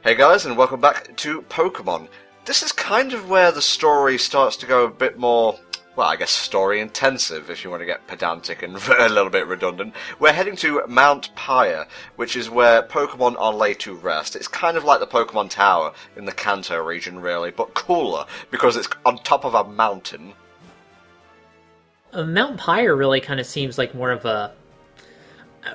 Hey guys, and welcome back to Pokemon. This is kind of where the story starts to go a bit more, well, I guess story intensive, if you want to get pedantic and a little bit redundant. We're heading to Mount Pyre, which is where Pokemon are laid to rest. It's kind of like the Pokemon Tower in the Kanto region, really, but cooler, because it's on top of a mountain. Mount Pyre really kind of seems like more of a...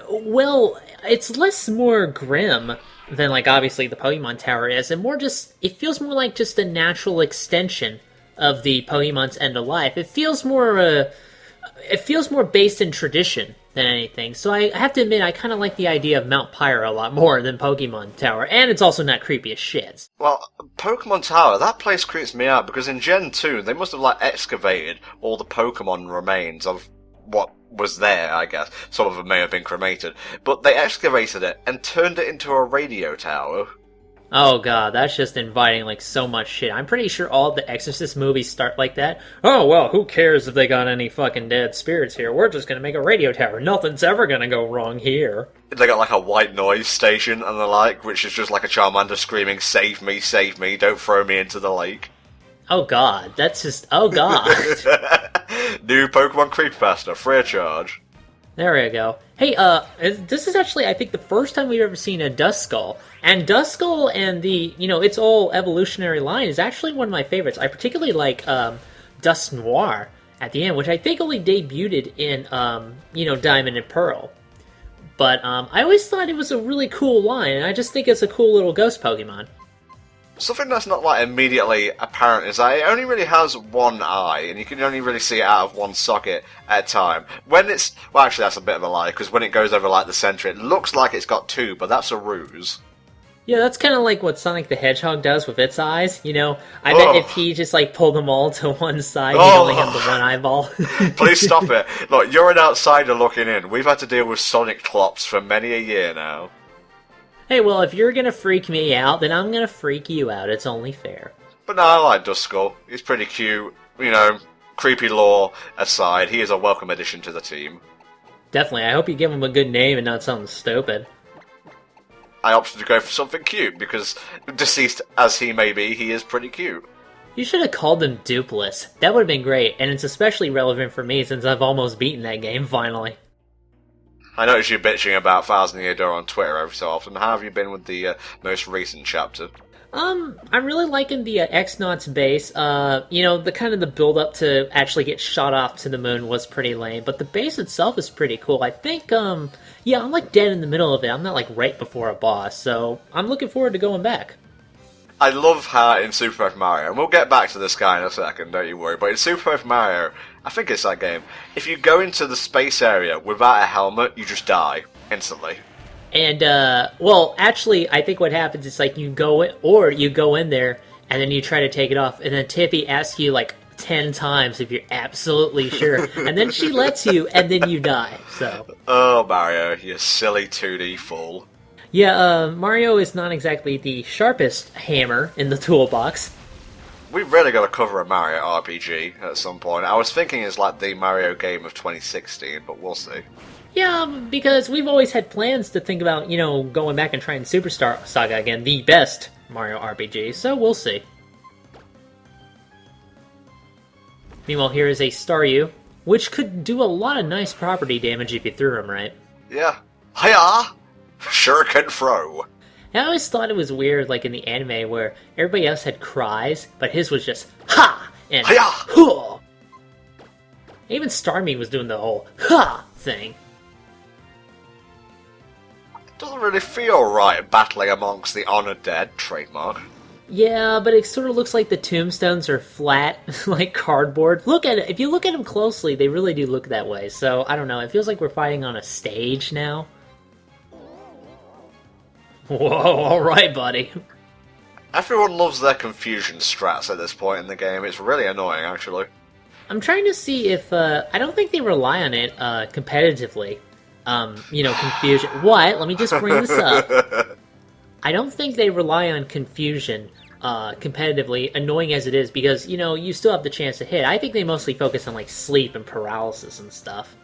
Well, it's less more grim than, like, obviously the Pokemon Tower is, and more just... It feels more like just a natural extension of the Pokemon's end of life. It feels more, it feels more based in tradition than anything. So I have to admit, I kind of like the idea of Mount Pyre a lot more than Pokemon Tower, and it's also not creepy as shit. Well, Pokemon Tower, that place creeps me out, because in Gen 2, they must have, like, excavated all the Pokemon remains of what was there, I guess. Some of them may have been cremated. But they excavated it and turned it into a radio tower. Oh god, that's just inviting, like, so much shit. I'm pretty sure all the Exorcist movies start like that. Oh, well, who cares if they got any fucking dead spirits here? We're just gonna make a radio tower. Nothing's ever gonna go wrong here. They got, like, a white noise station and the like, which is just like a Charmander screaming, save me, don't throw me into the lake. Oh god, that's just... Oh god. New Pokemon Creepypasta, free of charge. There we go. Hey, this is actually, I think, the first time we've ever seen a Duskull. And Duskull and the, its whole evolutionary line is actually one of my favorites. I particularly like, Dusknoir at the end, which I think only debuted in, Diamond and Pearl. But, I always thought it was a really cool line, and I just think it's a cool little ghost Pokemon. Something that's not, like, immediately apparent is that it only really has one eye, and you can only really see it out of one socket at a time. When it's... Well, actually, that's a bit of a lie, because when it goes over, like, the centre, it looks like it's got two, but that's a ruse. Yeah, that's kind of like what Sonic the Hedgehog does with its eyes, I bet if he just, like, pulled them all to one side, he'd only have the one eyeball. Please stop it. Look, you're an outsider looking in. We've had to deal with Sonic Clops for many a year now. Hey, well, if you're gonna freak me out, then I'm gonna freak you out. It's only fair. But no, I like Duskull. He's pretty cute. Creepy lore aside, he is a welcome addition to the team. Definitely. I hope you give him a good name and not something stupid. I opted to go for something cute, because deceased as he may be, he is pretty cute. You should have called him Dupless. That would have been great, and it's especially relevant for me since I've almost beaten that game, finally. I notice you bitching about Thousand Year Door on Twitter every so often. How have you been with the most recent chapter? I'm really liking the X-Naut's base. The kind of the build-up to actually get shot off to the moon was pretty lame, but the base itself is pretty cool. I think, I'm like dead in the middle of it. I'm not like right before a boss, so I'm looking forward to going back. I love how in Super Paper Mario, and we'll get back to this guy in a second, don't you worry, but in Super Paper Mario, I think it's that game, if you go into the space area without a helmet, you just die, instantly. And, actually, I think what happens is, like, you go in there, and then you try to take it off, and then Tippy asks you, like, 10 times if you're absolutely sure, and then she lets you, and then you die, so... Oh, Mario, you silly 2D fool. Yeah, Mario is not exactly the sharpest hammer in the toolbox. We've really got to cover a Mario RPG at some point. I was thinking it's like the Mario game of 2016, but we'll see. Yeah, because we've always had plans to think about, going back and trying Superstar Saga again, the best Mario RPG, so we'll see. Meanwhile, here is a Staryu, which could do a lot of nice property damage if you threw him right. Yeah. Hiya! Sure can throw. I always thought it was weird, like in the anime, where everybody else had cries, but his was just ha and Hiya! Huh. Even Starmie was doing the whole ha thing. It doesn't really feel right battling amongst the honored dead, trademark. Yeah, but it sort of looks like the tombstones are flat, like cardboard. Look at it. If you look at them closely, they really do look that way. So, I don't know. It feels like we're fighting on a stage now. Whoa, alright, buddy. Everyone loves their confusion strats at this point in the game. It's really annoying, actually. I'm trying to see if, I don't think they rely on it, competitively. Confusion. What? Let me just bring this up. I don't think they rely on confusion, competitively, annoying as it is, because, you still have the chance to hit. I think they mostly focus on, like, sleep and paralysis and stuff.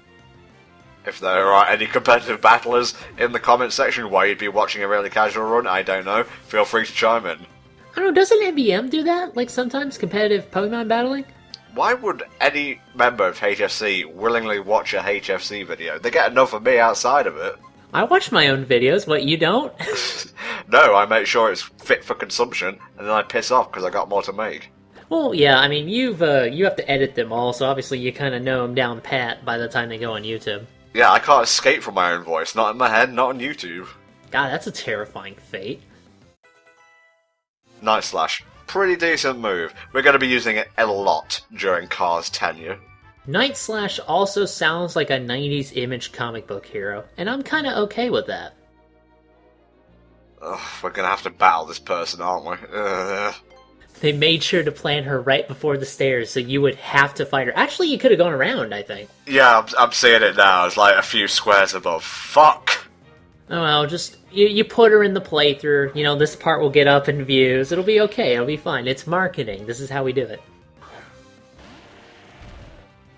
If there are any competitive battlers in the comment section while you'd be watching a really casual run, I don't know, feel free to chime in. I don't know, doesn't NBM do that? Like, sometimes competitive Pokemon battling? Why would any member of HFC willingly watch a HFC video? They get enough of me outside of it. I watch my own videos, but you don't? No, I make sure it's fit for consumption, and then I piss off because I got more to make. Well, yeah, I mean, you have to edit them all, so obviously you kind of know them down pat by the time they go on YouTube. Yeah, I can't escape from my own voice. Not in my head, not on YouTube. God, that's a terrifying fate. Night Slash. Pretty decent move. We're going to be using it a lot during Car's tenure. Night Slash also sounds like a 90s Image comic book hero, and I'm kind of okay with that. Ugh, we're going to have to battle this person, aren't we? Ugh. They made sure to plant her right before the stairs, so you would have to fight her. Actually, you could have gone around, I think. Yeah, I'm seeing it now. It's like a few squares above. Fuck! Oh well, just, you put her in the playthrough, you know, this part will get up in views, it'll be okay, it'll be fine. It's marketing, this is how we do it.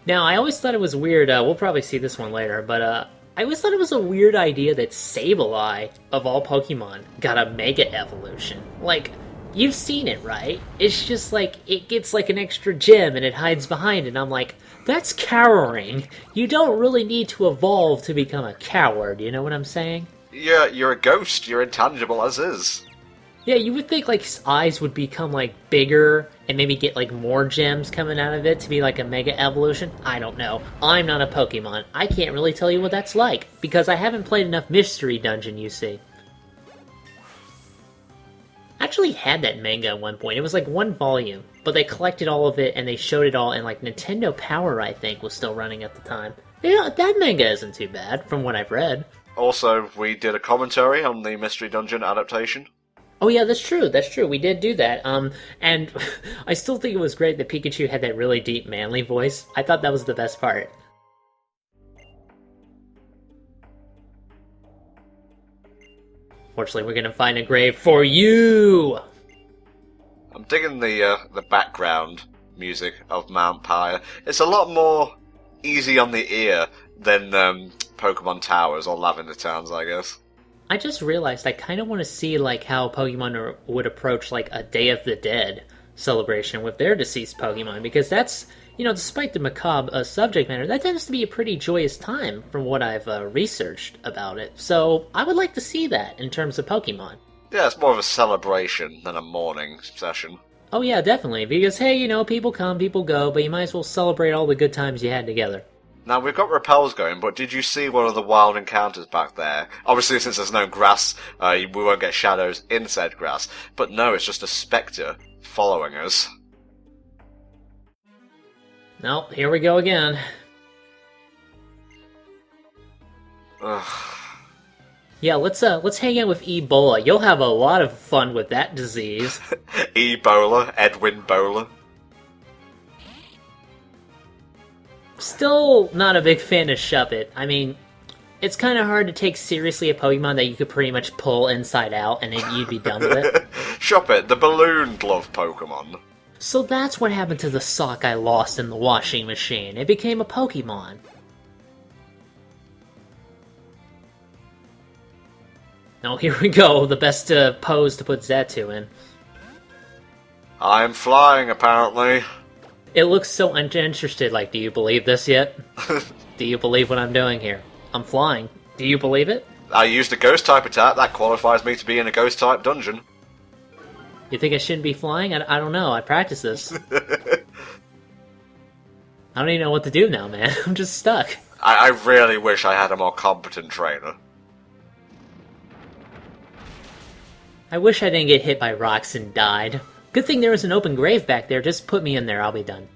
Now, I always thought it was weird, we'll probably see this one later, but I always thought it was a weird idea that Sableye, of all Pokemon, got a Mega Evolution. Like, you've seen it, right? It's just like, it gets like an extra gem and it hides behind it, and I'm like, that's cowering. You don't really need to evolve to become a coward, you know what I'm saying? Yeah, you're a ghost. You're intangible as is. Yeah, you would think like his eyes would become like bigger and maybe get like more gems coming out of it to be like a Mega Evolution. I don't know. I'm not a Pokemon. I can't really tell you what that's like because I haven't played enough Mystery Dungeon, you see. I actually had that manga at one point. It was like one volume, but they collected all of it and they showed it all, and like Nintendo Power, I think, was still running at the time. Yeah, that manga isn't too bad from what I've read. Also, we did a commentary on the Mystery Dungeon adaptation. Oh yeah, that's true, we did do that. And I still think it was great that Pikachu had that really deep manly voice. I thought that was the best part. Fortunately, we're gonna find a grave for you! I'm digging the background music of Mount Pyre. It's a lot more easy on the ear than Pokemon Towers or Lavender Towns, I guess. I just realized I kind of want to see like how Pokemon would approach like a Day of the Dead celebration with their deceased Pokemon, because that's, you know, despite the macabre subject matter, that tends to be a pretty joyous time from what I've researched about it. So I would like to see that in terms of Pokemon. Yeah, it's more of a celebration than a mourning session. Oh yeah, definitely, because hey, you know, people come, people go, but you might as well celebrate all the good times you had together. Now, we've got repels going, but did you see one of the wild encounters back there? Obviously, since there's no grass, we won't get shadows in said grass. But no, it's just a spectre following us. Nope, here we go again. Ugh. Yeah, let's hang out with Ebola. You'll have a lot of fun with that disease. Ebola, Edwin Bowler. Still not a big fan of Shuppet. I mean, it's kind of hard to take seriously a Pokemon that you could pretty much pull inside out and then you'd be done with it. Shuppet, the balloon glove Pokemon. So that's what happened to the sock I lost in the washing machine. It became a Pokemon. Now here we go, the best pose to put Zatu in. I'm flying, apparently. It looks so uninterested, like, do you believe this yet? Do you believe what I'm doing here? I'm flying. Do you believe it? I used a ghost-type attack. That qualifies me to be in a ghost-type dungeon. You think I shouldn't be flying? I don't know. I practice this. I don't even know what to do now, man. I'm just stuck. I really wish I had a more competent trainer. I wish I didn't get hit by rocks and died. Good thing there was an open grave back there. Just put me in there, I'll be done.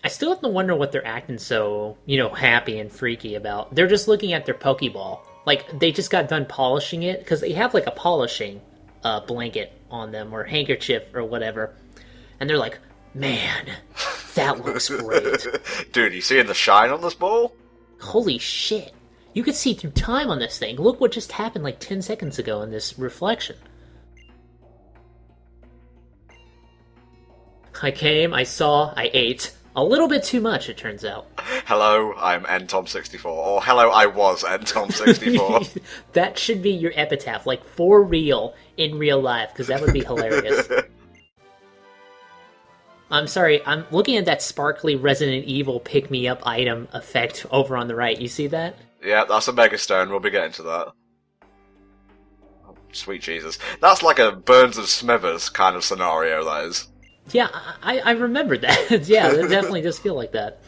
I still have to wonder what they're acting so, you know, happy and freaky about. They're just looking at their Pokeball. Like, they just got done polishing it, because they have, like, a polishing blanket on them, or handkerchief, or whatever. And they're like, man, that looks great. Dude, you seeing the shine on this ball? Holy shit. You could see through time on this thing. Look what just happened like 10 seconds ago in this reflection. I came, I saw, I ate. A little bit too much, it turns out. Hello, I'm NTom64. Or hello, I was NTom64. That should be your epitaph, like for real, in real life, because that would be hilarious. I'm sorry, I'm looking at that sparkly Resident Evil pick-me-up item effect over on the right. You see that? Yeah, that's a Megastone. We'll be getting to that. Oh, sweet Jesus. That's like a Burns and Smithers kind of scenario, that is. Yeah, I remember that. Yeah, it definitely does feel like that.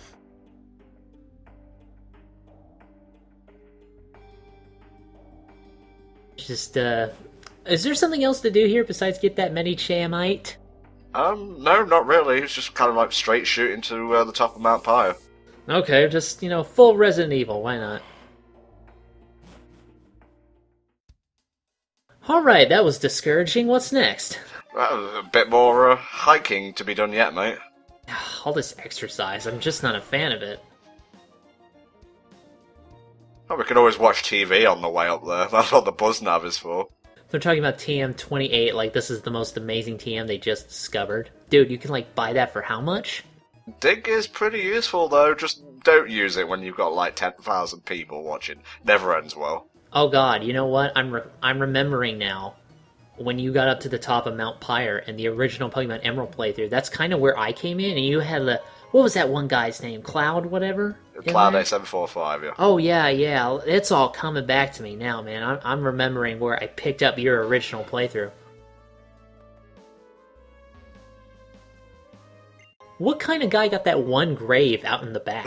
Just, is there something else to do here besides get that Medichamite? No, not really. It's just kind of like straight shooting to the top of Mount Pyre. Okay, just, full Resident Evil, why not? Alright, that was discouraging. What's next? A bit more hiking to be done yet, mate. All this exercise, I'm just not a fan of it. Oh, we can always watch TV on the way up there. That's what the buzz nav is for. They're talking about TM28 like this is the most amazing TM they just discovered. Dude, you can, buy that for how much? Dig is pretty useful, though. Just don't use it when you've got, 10,000 people watching. Never ends well. Oh god, you know what? I'm remembering now. When you got up to the top of Mount Pyre and the original Pokemon Emerald playthrough, that's kind of where I came in, and you had what was that one guy's name? Cloud whatever? Cloud 8745, yeah. Oh, yeah. It's all coming back to me now, man. I'm remembering where I picked up your original playthrough. What kind of guy got that one grave out in the back?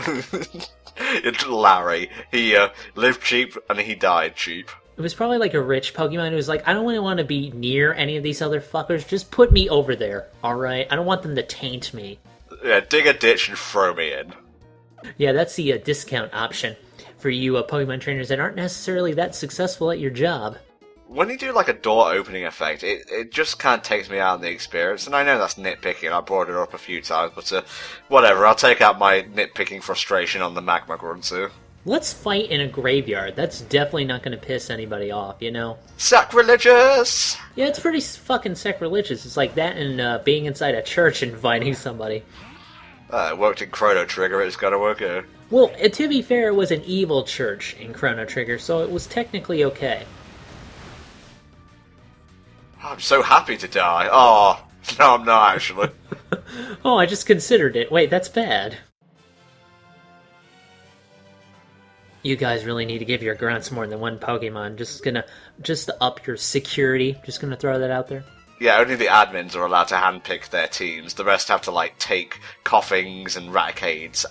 It's Larry. He lived cheap and he died cheap. It was probably a rich Pokemon who was like, I don't really want to be near any of these other fuckers. Just put me over there, alright? I don't want them to taint me. Yeah, dig a ditch and throw me in. Yeah, that's the discount option for you Pokemon trainers that aren't necessarily that successful at your job. When you do a door opening effect, it just kind of takes me out of the experience, and I know that's nitpicking, I brought it up a few times, but whatever, I'll take out my nitpicking frustration on the Magma Gruntu. Let's fight in a graveyard. That's definitely not going to piss anybody off, Sacrilegious! Yeah, it's pretty fucking sacrilegious. It's like that and being inside a church and inviting somebody. It worked in Chrono Trigger, it's gotta work here. Well, to be fair, it was an evil church in Chrono Trigger, so it was technically okay. I'm so happy to die. Oh, no I'm not actually. Oh, I just considered it. Wait, that's bad. You guys really need to give your grunts more than one Pokemon. Just to up your security. Just gonna throw that out there. Yeah, only the admins are allowed to handpick their teams. The rest have to, take Coughings and Raticades,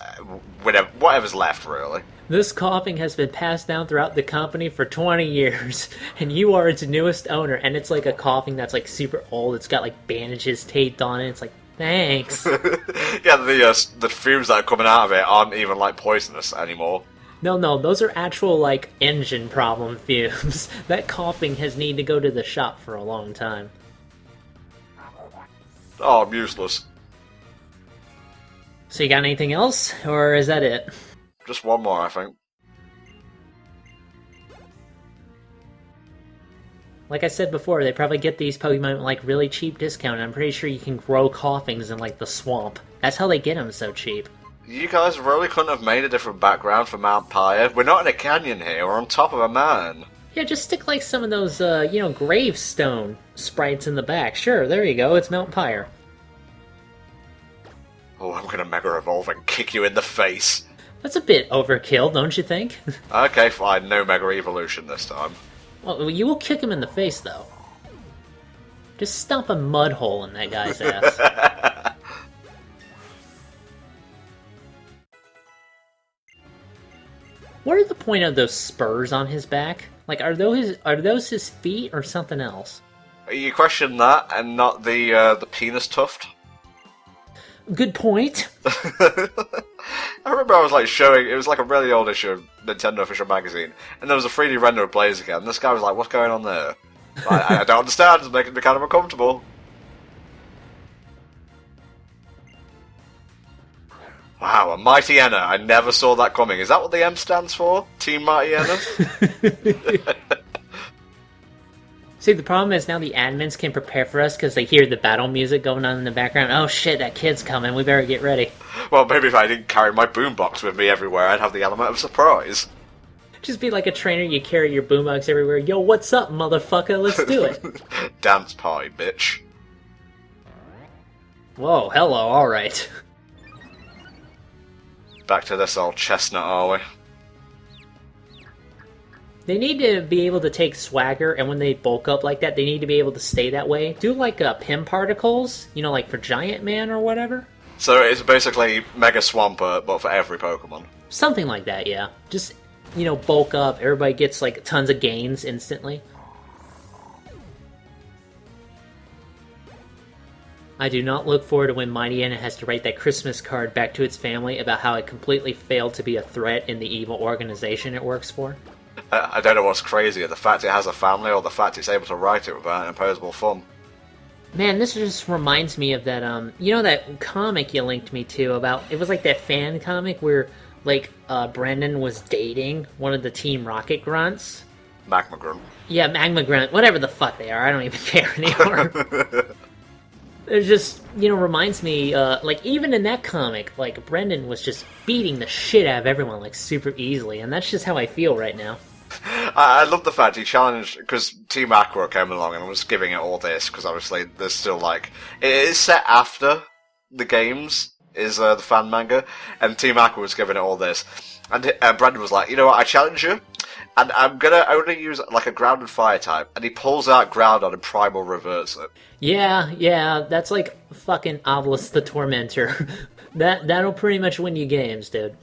whatever's left, really. This coughing has been passed down throughout the company for 20 years, and you are its newest owner, and it's like a coughing that's, super old. It's got, bandages taped on it. It's like, thanks. Yeah, the fumes that are coming out of it aren't even, poisonous anymore. No, those are actual, engine problem fumes. That coughing has needed to go to the shop for a long time. Oh, I'm useless. So you got anything else, or is that it? Just one more, I think. Like I said before, they probably get these Pokemon at, really cheap discount, and I'm pretty sure you can grow coughings in, the swamp. That's how they get them so cheap. You guys really couldn't have made a different background for Mount Pyre. We're not in a canyon here, we're on top of a mountain. Yeah, just stick some of those, gravestone sprites in the back. Sure, there you go, it's Mount Pyre. Oh, I'm gonna Mega Evolve and kick you in the face. That's a bit overkill, don't you think? Okay, fine, no Mega Evolution this time. Well, you will kick him in the face, though. Just stomp a mud hole in that guy's ass. What are the point of those spurs on his back? Are those his feet or something else? You question that and not the penis tuft? Good point. I remember I was showing, it was a really old issue of Nintendo Official Magazine, and there was a 3D render of Blaziken, and this guy was like, what's going on there? I don't understand, it's making me kind of uncomfortable. Wow, a Mighty Enna. I never saw that coming. Is that what the M stands for? Team Mighty Enna? See, the problem is now the admins can prepare for us because they hear the battle music going on in the background. Oh shit, that kid's coming, we better get ready. Well, maybe if I didn't carry my boombox with me everywhere, I'd have the element of surprise. Just be like a trainer, you carry your boombox everywhere. Yo, what's up, motherfucker? Let's do it. Dance party, bitch. Whoa, hello, alright. Back to this old chestnut, are we? They need to be able to take swagger, and when they bulk up like that, they need to be able to stay that way. Do like Pim particles, you know, like for Giant Man or whatever. So it's basically Mega Swampert, but for every Pokemon. Something like that, yeah. Just, you know, bulk up, everybody gets like tons of gains instantly. I do not look forward to when Mighty Anna has to write that Christmas card back to its family about how it completely failed to be a threat in the evil organization it works for. I don't know what's crazier, the fact it has a family or the fact it's able to write it without imposable thumb. Man, this just reminds me of that, you know that comic you linked me to about, it was like that fan comic where, like, Brendan was dating one of the Team Rocket grunts? Magma Grunt. Yeah, Magma Grunt, whatever the fuck they are, I don't even care anymore. It just, you know, reminds me, like, even in that comic, like, Brendan was just beating the shit out of everyone, like, super easily, and that's just how I feel right now. I love the fact he challenged, because Team Aqua came along and was giving it all this, because obviously there's still, like, it is set after the games, is the fan manga, and Team Aqua was giving it all this. And Brendan was like, you know what, I challenge you, and I'm gonna only use, like, a ground and fire type, and he pulls out Groudon and Primal reverts it. Yeah, that's like fucking Obelisk the Tormentor. That'll pretty much win you games, dude.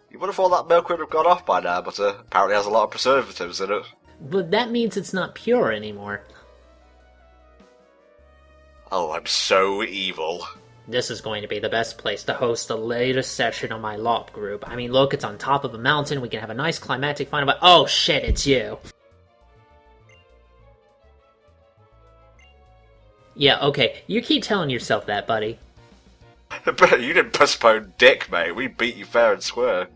You would have thought that milk would have gone off by now, but apparently has a lot of preservatives in it. But that means it's not pure anymore. Oh, I'm so evil. This is going to be the best place to host the latest session on my LOP group. I mean, look, it's on top of a mountain, we can have a nice climactic final, but oh shit, it's you. Yeah, okay, you keep telling yourself that, buddy. But you didn't postpone dick, mate. We beat you fair and square.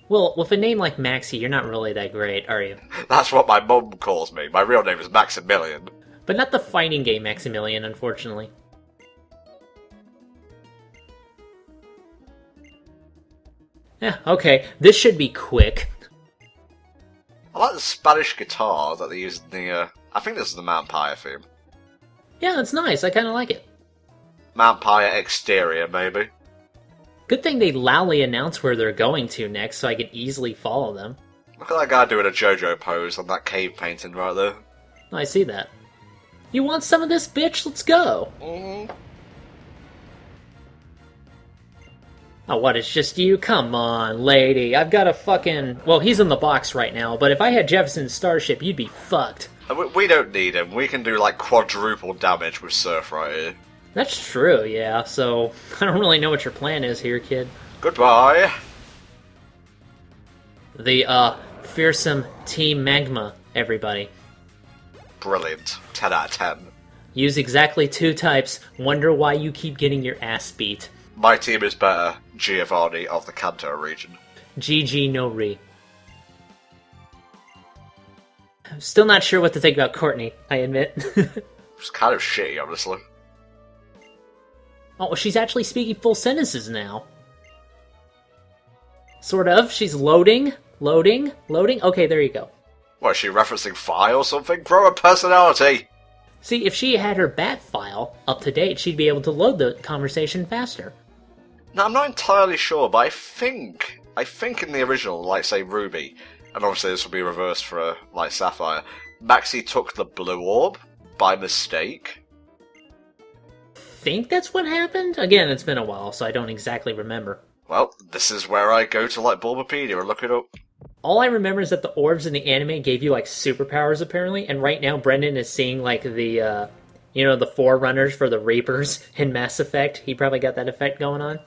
Well, with a name like Maxie, you're not really that great, are you? That's what my mum calls me. My real name is Maximilian. But not the fighting game Maximilian, unfortunately. Yeah, okay, this should be quick. I like the Spanish guitar that they use in the, I think this is the Mount Pyre theme. Yeah, it's nice, I kinda like it. Mount Pyre exterior, maybe. Good thing they loudly announce where they're going to next, so I can easily follow them. Look at that guy doing a JoJo pose on that cave painting right there. I see that. You want some of this, bitch? Let's go! Mm-hmm. Oh, what, it's just you? Come on, lady. I've got a fucking... Well, he's in the box right now, but if I had Jefferson's Starship, you'd be fucked. We don't need him. We can do, like, quadruple damage with Surf right here. That's true, yeah, so... I don't really know what your plan is here, kid. Goodbye! The, fearsome Team Magma, everybody. Brilliant. 10 out of 10. Use exactly 2 types. Wonder why you keep getting your ass beat. My team is better. Giovanni of the Kanto region. GG no re. I'm still not sure what to think about Courtney, I admit. It's kind of shitty, honestly. Oh, she's actually speaking full sentences now. Sort of. She's loading. Okay, there you go. What, is she referencing Fi or something? Grow a personality! See, if she had her bat file up to date, she'd be able to load the conversation faster. Now, I'm not entirely sure, but I think in the original, like, say, Ruby, and obviously this will be reversed for, like, Sapphire, Maxie took the blue orb by mistake. Think that's what happened? Again, it's been a while, so I don't exactly remember. Well, this is where I go to, like, Bulbapedia and look it up. All I remember is that the orbs in the anime gave you, like, superpowers, apparently, and right now Brendan is seeing, like, the, you know, the Forerunners for the Reapers in Mass Effect. He probably got that effect going on.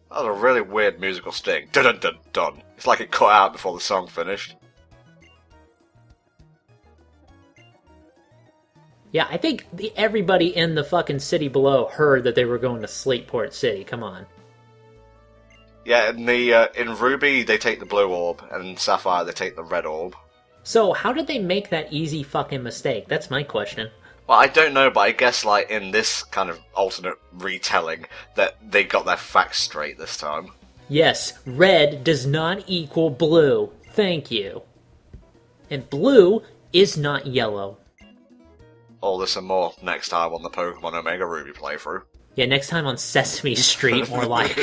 That was a really weird musical sting. Dun-dun-dun-dun. It's like it cut out before the song finished. Yeah, I think everybody in the fucking city below heard that they were going to Slateport City. Come on. Yeah, in Ruby they take the blue orb, and in Sapphire they take the red orb. So how did they make that easy fucking mistake? That's my question. Well, I don't know, but I guess, like, in this kind of alternate retelling, that they got their facts straight this time. Yes, red does not equal blue. Thank you. And blue is not yellow. All this and more next time on the Pokemon Omega Ruby playthrough. Yeah, next time on Sesame Street, more like.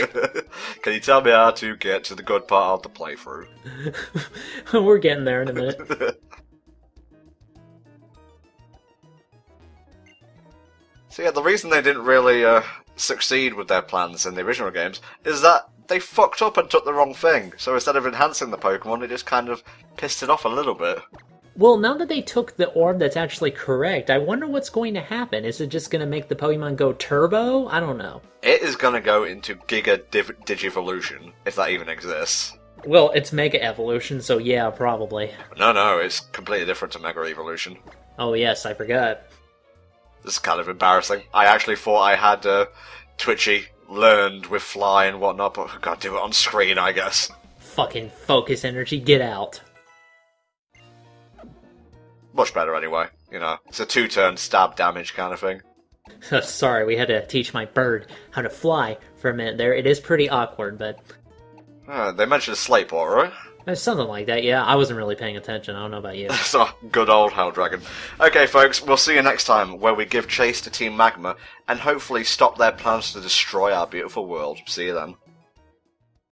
Can you tell me how to get to the good part of the playthrough? We're getting there in a minute. So yeah, the reason they didn't really succeed with their plans in the original games is that they fucked up and took the wrong thing. So instead of enhancing the Pokemon, it just kind of pissed it off a little bit. Well, now that they took the orb that's actually correct, I wonder what's going to happen. Is it just going to make the Pokemon go turbo? I don't know. It is going to go into Giga Digivolution, if that even exists. Well, it's Mega Evolution, so yeah, probably. No, it's completely different to Mega Evolution. Oh yes, I forgot. This is kind of embarrassing. I actually thought I had Twitchy learned with Fly and whatnot, but I can't do it on screen, I guess. Fucking focus energy, get out. Much better anyway, you know. It's a 2-turn stab damage kind of thing. Sorry, we had to teach my bird how to fly for a minute there. It is pretty awkward, but... They mentioned a Slateport, right? Something like that, yeah. I wasn't really paying attention. I don't know about you. So, good old Hell Dragon. Okay, folks, we'll see you next time, where we give chase to Team Magma, and hopefully stop their plans to destroy our beautiful world. See you then.